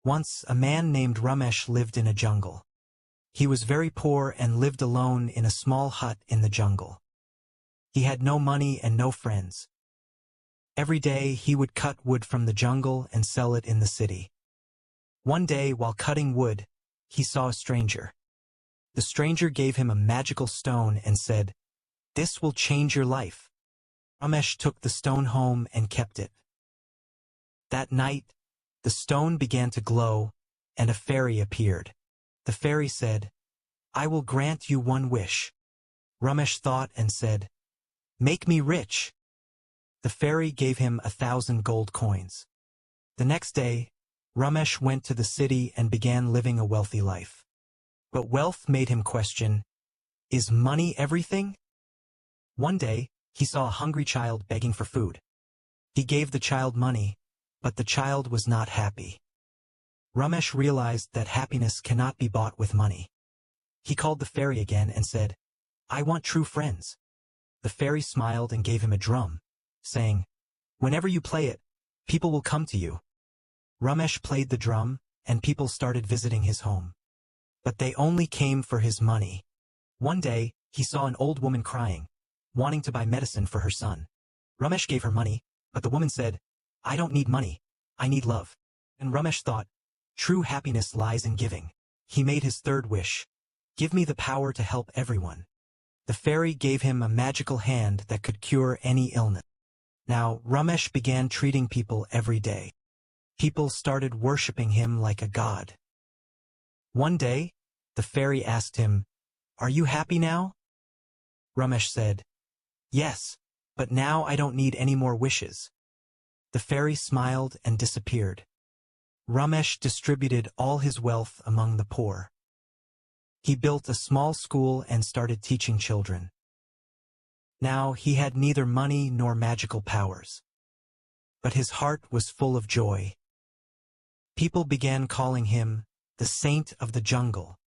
Once, a man named Ramesh lived in a jungle. He was very poor and lived alone in a small hut in the jungle. He had no money and no friends. Every day he would cut wood from the jungle and sell it in the city. One day, while cutting wood, he saw a stranger. The stranger gave him a magical stone and said, "This will change your life." Ramesh took the stone home and kept it. That night, the stone began to glow, and a fairy appeared. The fairy said, "I will grant you one wish." Ramesh thought and said, "Make me rich." The fairy gave him 1,000 gold coins. The next day, Ramesh went to the city and began living a wealthy life. But wealth made him question, is money everything? One day, he saw a hungry child begging for food. He gave the child money, but the child was not happy. Ramesh realized that happiness cannot be bought with money. He called the fairy again and said, "I want true friends." The fairy smiled and gave him a drum, saying, "Whenever you play it, people will come to you." Ramesh played the drum, and people started visiting his home. But they only came for his money. One day, he saw an old woman crying, wanting to buy medicine for her son. Ramesh gave her money, but the woman said, "I don't need money, I need love." And Ramesh thought, true happiness lies in giving. He made his third wish, "Give me the power to help everyone." The fairy gave him a magical hand that could cure any illness. Now, Ramesh began treating people every day. People started worshipping him like a god. One day, the fairy asked him, "Are you happy now?" Ramesh said, "Yes, but now I don't need any more wishes." The fairy smiled and disappeared. Ramesh distributed all his wealth among the poor. He built a small school and started teaching children. Now he had neither money nor magical powers. But his heart was full of joy. People began calling him the Saint of the Jungle.